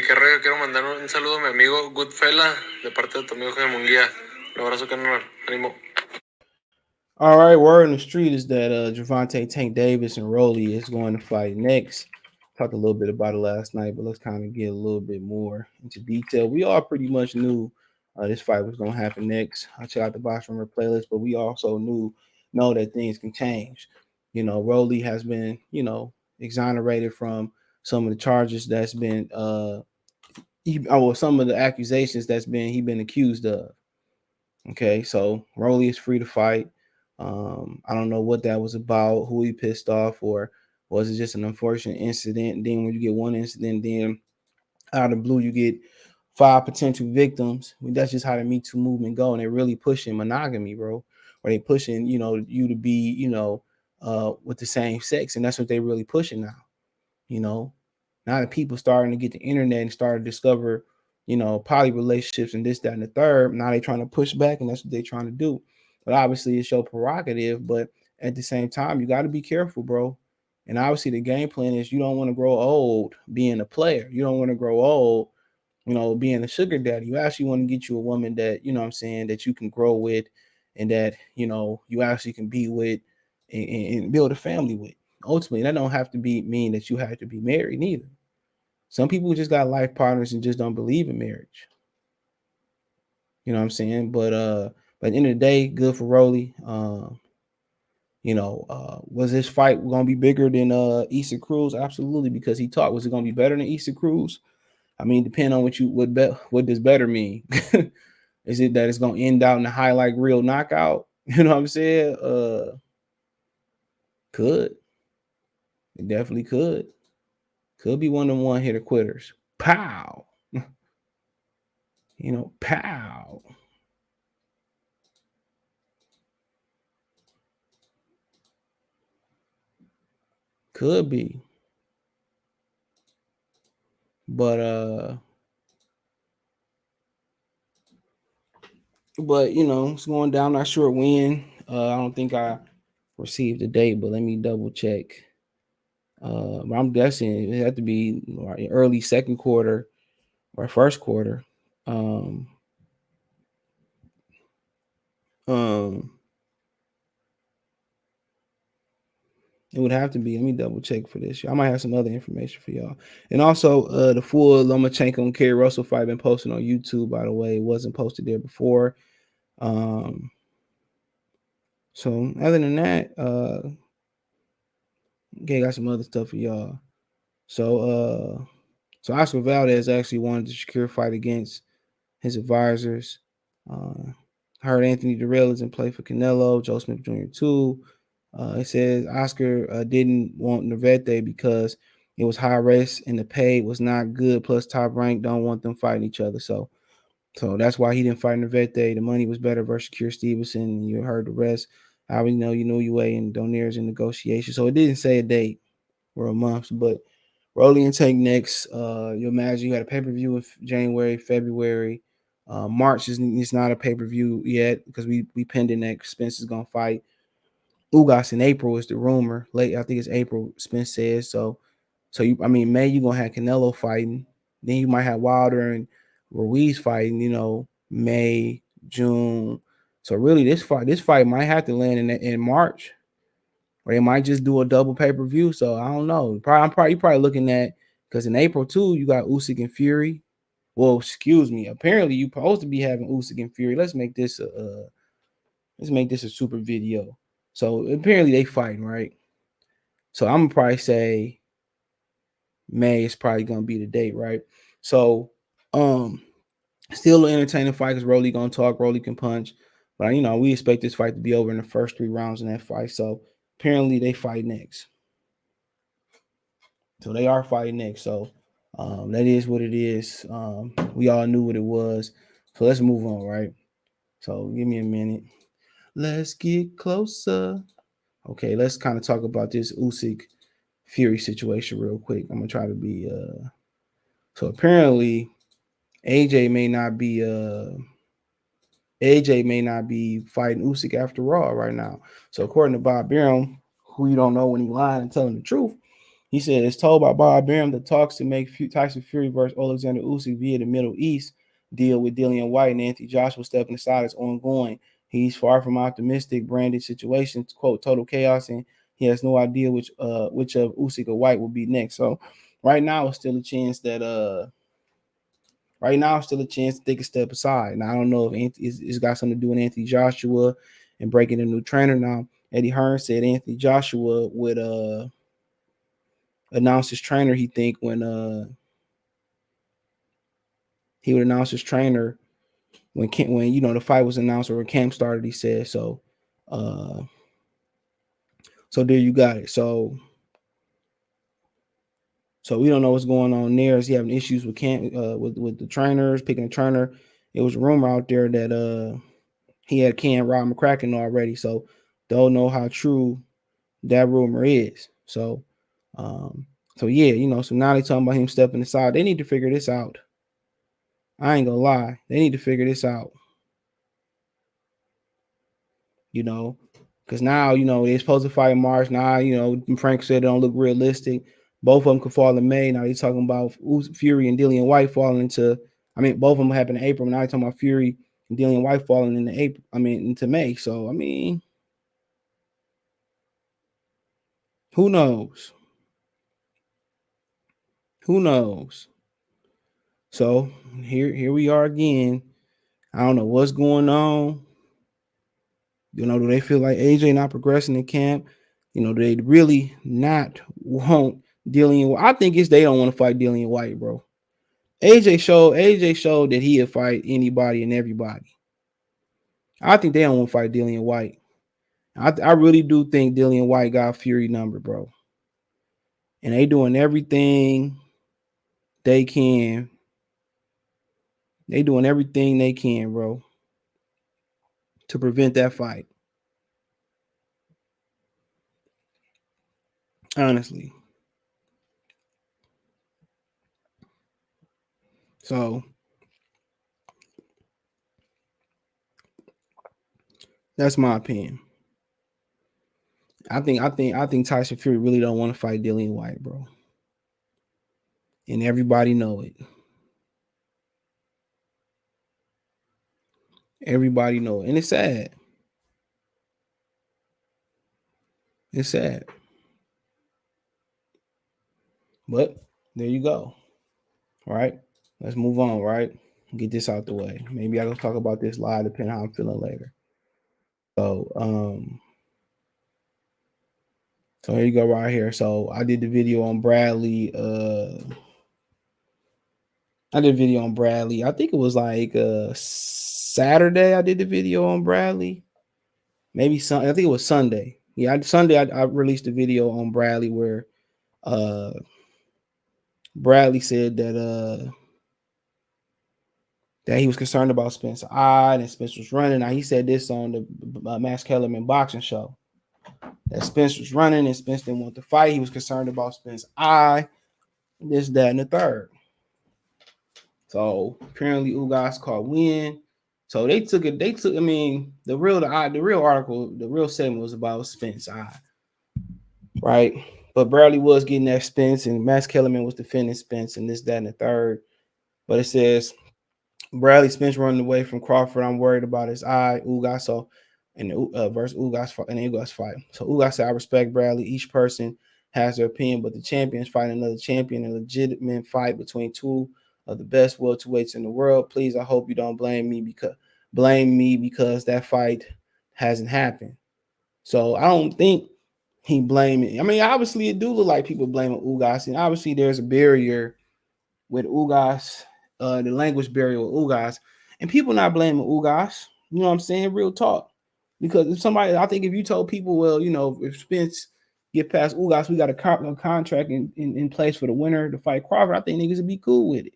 qué rollo, quiero mandar un saludo a mi amigo Goodfella de parte de tu amigo Jaime Munguía. Un abrazo, carnal. Ánimo. All right, word on the street is that Gervonta Tank Davis and Rolly is going to fight next. Talked a little bit about it last night, but let's kind of get a little bit more into detail. We all pretty much knew this fight was going to happen next. I checked out the Box Rumor playlist, but we also know that things can change. You know, Rolly has been, exonerated from some of the charges that's been, some of the accusations he been accused of. Okay, so Rolly is free to fight. I don't know what that was about, who he pissed off, or was it just an unfortunate incident? Then when you get one incident, then out of the blue you get 5 potential victims. I mean, that's just how the Me Too movement go, and they're really pushing monogamy, bro. Or they pushing, you to be, with the same sex, and that's what they really pushing now. You know, now that people starting to get the internet and start to discover, poly relationships and this, that, and the third, now they trying to push back, and that's what they trying to do. But obviously, it's your prerogative. But at the same time, you got to be careful, bro. And obviously, the game plan is you don't want to grow old being a player. You don't want to grow old, being a sugar daddy. You actually want to get you a woman that, what I'm saying, that you can grow with and that, you actually can be with and build a family with. Ultimately, that don't have to mean that you have to be married neither. Some people just got life partners and just don't believe in marriage. You know what I'm saying? But at the end of the day, good for Rolly. Was this fight gonna be bigger than Issa Cruz? Absolutely, because he talked. Was it gonna be better than Issa Cruz? I mean, depending on what does better mean. Is it that it's gonna end out in a highlight reel knockout? You know what I'm saying? Could. It definitely could. Could be one of them one hitter quitters. Pow. Pow. Could be. But it's going down. Not sure when. I don't think I received the date, but let me double check. But I'm guessing it had to be early second quarter or first quarter. Um, um, it would have to be. Let me double check for this. I might have some other information for y'all. And also, the full Lomachenko and Kerry Russell fight been posted on YouTube. By the way, it wasn't posted there before. So other than that, okay, got some other stuff for y'all. So Oscar Valdez actually wanted to secure a fight against his advisors. Heard Anthony Durrell is in play for Canelo, Joe Smith Jr. too. It says Oscar didn't want Navete because it was high risk and the pay was not good. Plus, Top Rank don't want them fighting each other. So that's why he didn't fight Navete. The money was better versus Keir Stevenson. You heard the rest. I already know UA and Donaire's in negotiation. So it didn't say a date or a month, but Rolly and Tank next. You imagine you had a pay-per-view in January, February. March is not a pay-per-view yet because we pending that Spence is gonna fight. Ugas in April is the rumor. Late, I think it's April. Spence says so. May you gonna have Canelo fighting. Then you might have Wilder and Ruiz fighting. May, June. So really, this fight might have to land in March, or they might just do a double pay-per-view. So I don't know. You're probably looking at, because in April too, you got Usyk and Fury. Well, excuse me. Apparently, you supposed to be having Usyk and Fury. Let's make this a super video. So apparently they fighting, right? So I'm gonna probably say May is probably gonna be the date, right? So still an entertaining fight because Rolly gonna talk, Rolly can punch. But we expect this fight to be over in the first 3 rounds in that fight. So apparently they fight next. So they are fighting next. So that is what it is. We all knew what it was. So let's move on, right? So give me a minute. Let's get closer. Okay, let's kind of talk about this Usyk Fury situation real quick. I'm gonna try to be so apparently AJ may not be fighting Usyk after all right now. So according to Bob Byram, who you don't know when he lying and telling the truth, He said it's told by Bob Arum that talks to make Tyson Fury versus Alexander Usyk via the Middle East deal with Dillian White and Anthony Joshua stepping aside is ongoing. He's far from optimistic. Branded situation, quote, total chaos, and he has no idea which of Usyk or White will be next. So right now it's still a chance that they can step aside. Now I don't know if it's got something to do with Anthony Joshua and breaking a new trainer. Now Eddie Hearn said Anthony Joshua would announce his trainer. He think when he would announce his trainer when the fight was announced or when camp started. He said so. So there you got it. So we don't know what's going on there. Is he having issues with camp with the trainers picking a trainer? It was a rumor out there that he had canned Rob McCracken already. So don't know how true that rumor is. So yeah, so now they talking about him stepping aside. They need to figure this out. I ain't gonna lie. They need to figure this out. Because now, they're supposed to fight in March. Now, Frank said it don't look realistic. Both of them could fall in May. Now they're talking about Fury and Dillian White falling into, both of them happened in April. Now they're talking about Fury and Dillian White falling into April, into May. So, who knows? Who knows? So here we are again. I don't know what's going on. Do they feel like AJ not progressing in camp? Do they really not want Dillian White? I think it's they don't want to fight Dillian White, bro. AJ showed that he'd fight anybody and everybody. I think they don't want to fight Dillian White. I really do think Dillian White got Fury number, bro. And they doing everything they can. They doing everything they can, bro, to prevent that fight. Honestly. So that's my opinion. I think Tyson Fury really don't want to fight Dillian White, bro. And everybody know it. Everybody know it. And it's sad. It's sad. But there you go. All right. Let's move on, right? Get this out the way. Maybe I can talk about this live, depending on how I'm feeling later. So here you go right here. So I did the video on Bradley. I think it was like Saturday. I did the video on Bradley. Maybe I think it was Sunday. Yeah, Sunday I released a video on Bradley where Bradley said that he was concerned about Spence eye and Spence was running. Now he said this on the Max Kellerman boxing show. That Spence was running and Spence didn't want to fight. He was concerned about Spence's eye, this, that, and the third. So apparently Ugas caught wind. So they took it. The real article, the real segment was about Spence's eye. Right. But Bradley was getting that Spence and Max Kellerman was defending Spence and this, that, and the third. But it says Bradley Spence running away from Crawford. I'm worried about his eye. Ugas versus Ugas in the Ugas fight. So Ugas said, I respect Bradley. Each person has their opinion, but the champions fight another champion, a legitimate fight between two of the best welterweights in the world. Please, I hope you don't blame me because that fight hasn't happened. So I don't think he blaming. Obviously it do look like people blaming Ugas, and obviously there's a barrier with Ugas, the language barrier with Ugas, and people not blaming Ugas. You know what I'm saying? Real talk. Because I think if you told people, well, if Spence get past Ugas, we got a contract in place for the winner to fight Crawford, I think niggas would be cool with it.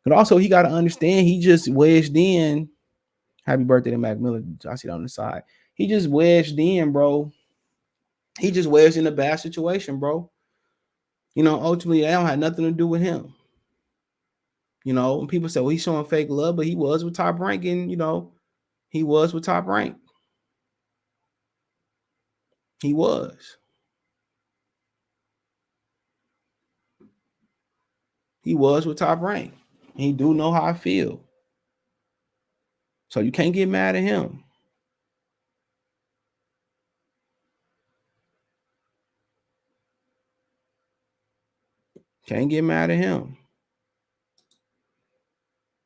But also, he got to understand, he just wedged in. Happy birthday to Mac Miller. I see that on the side. He just wedged in, bro. He just wedged in a bad situation, bro. Ultimately, that don't have nothing to do with him. And people say, well, he's showing fake love, but he was with Top Rank, and he was with Top Rank. He was. He was with Top Rank. He do know how I feel. So you can't get mad at him. Can't get mad at him.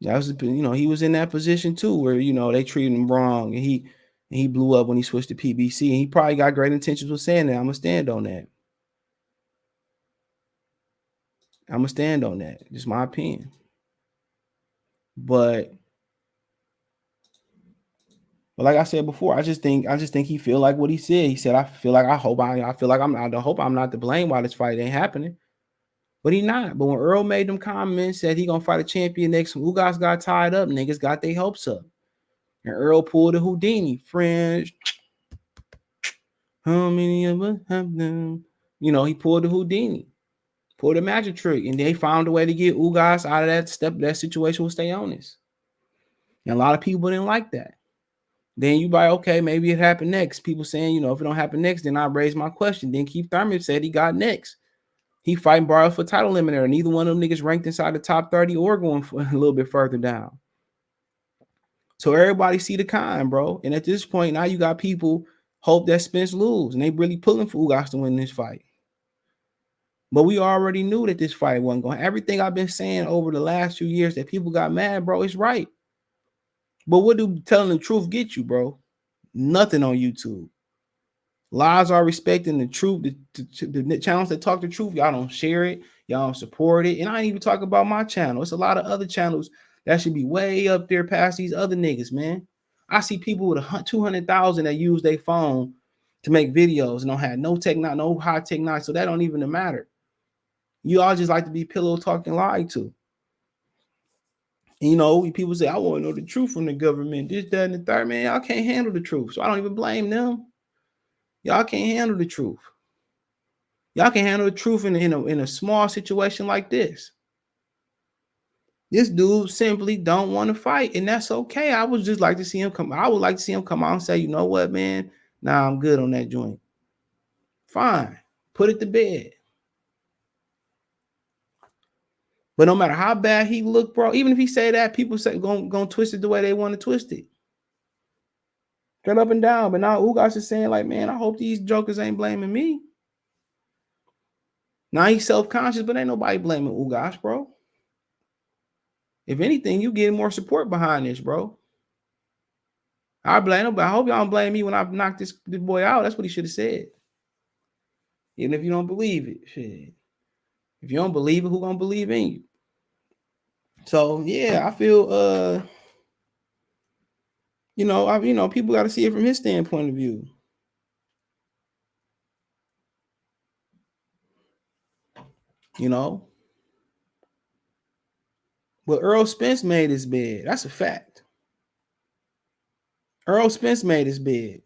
That was, he was in that position too, where they treated him wrong, and he blew up when he switched to PBC, and he probably got great intentions with saying that. I'm gonna stand on that. Just my opinion. But like I said before, I just think he feel like what he said. He said, I feel like I feel like I hope I'm not to blame why this fight ain't happening. But he not. But when Errol made them comments, said he gonna fight a champion next, Ugas got tied up. Niggas got their hopes up. And Errol pulled a Houdini. French. How many of us have them? He pulled the Houdini. Pulled a magic trick. And they found a way to get Ugas out of that situation will stay honest. And a lot of people didn't like that. Then you like, okay, maybe it happened next. People saying, if it don't happen next, then I raise my question. Then Keith Thurman said he got next. He fighting Barrios for title eliminator. Neither one of them niggas ranked inside the top 30 or going for a little bit further down. So everybody see the kind, bro. And at this point, now you got people hope that Spence lose, and they really pulling for Ugas to win this fight. But we already knew that this fight wasn't going. Everything I've been saying over the last few years that people got mad, bro, it's right. But what do telling the truth get you, bro? Nothing on YouTube. Lies are respecting the truth. The channels that talk the truth, y'all don't share it. Y'all don't support it. And I ain't even talk about my channel. It's a lot of other channels that should be way up there past these other niggas, man. I see people with 200,000 that use their phone to make videos and don't have no high technology. So that don't even matter. You all just like to be pillow talking lied to. And, people say, I want to know the truth from the government. This, that, and the third, man. Y'all can't handle the truth. So I don't even blame them. Y'all can't handle the truth. Y'all can handle the truth in a small situation like this. This dude simply don't want to fight, and that's okay. I would just like to see him come. I would like to see him come out and say, you know what, man? Nah, I'm good on that joint. Fine. Put it to bed. But no matter how bad he look, bro, even if he say that, people say gonna twist it the way they want to twist it. Straight up and down. But now Ugas is saying, like, man, I hope these jokers ain't blaming me. Now he's self-conscious, but ain't nobody blaming Ugas, bro. If anything, you get more support behind this, bro. I blame him, but I hope y'all don't blame me when I knocked this boy out. That's what he should have said. Even if you don't believe it, shit. If you don't believe it, who gonna believe in you? So yeah, I feel people got to see it from his standpoint of view. But Errol Spence made his bed. That's a fact. Errol Spence made his bed.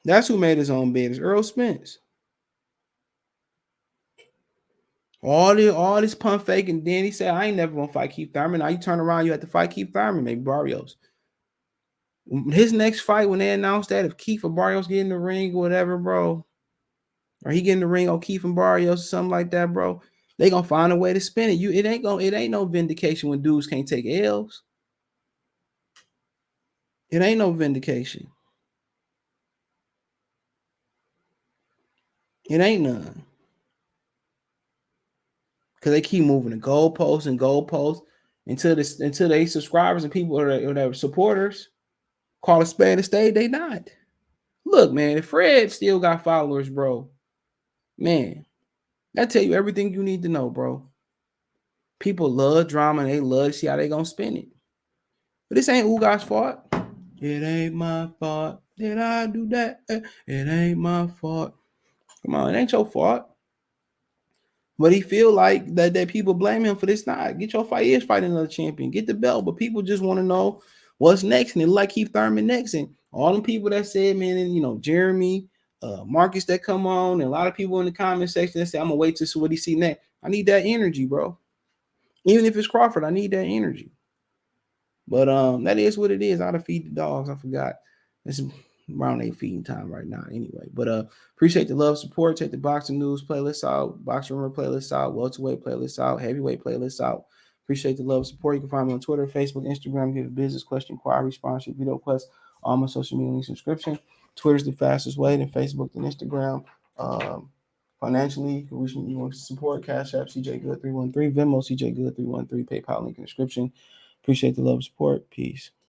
That's who made his own bed. Is Errol Spence. All this pump fake, and then he said, I ain't never gonna fight Keith Thurman. Now you turn around, you have to fight Keith Thurman, maybe Barrios. His next fight, when they announced that, if Keith or Barrios get in the ring or whatever, bro, or he get in the ring on Keith and Barrios or something like that, bro, they gonna find a way to spin it. It ain't no vindication when dudes can't take L's. It ain't no vindication. It ain't none. Because they keep moving the goalposts until they subscribers and people or their supporters call a spade, they not. Look, man, if Fred still got followers, bro, man, that tell you everything you need to know, bro. People love drama and they love to see how they gonna spin it. But this ain't Ugas' fault. It ain't my fault. Did I do that? It ain't my fault. Come on, it ain't your fault. But he feel like that people blame him for this. Not get your fight. He is fighting another champion. Get the belt. But people just want to know what's next. And it like Keith Thurman next. And all them people that said, man, and Jeremy, Marcus that come on, and a lot of people in the comment section that say, I'm gonna wait to see what he see next. I need that energy, bro. Even if it's Crawford, I need that energy. But that is what it is. How to feed the dogs. I forgot. around their feeding time right now anyway. But appreciate the love, support. Check the boxing news playlist out, boxing rumor playlist out, welterweight playlist out, heavyweight playlist out. Appreciate the love, support. You can find me on Twitter, Facebook, Instagram. Give a business question, inquiry, sponsorship, video quest, all my social media link subscription. Twitter's the fastest way, then Facebook, then Instagram. Financially, you can reach me. You want to support Cash App CJ Good 313, Venmo CJ Good 313, PayPal link in the description. Appreciate the love, support. Peace.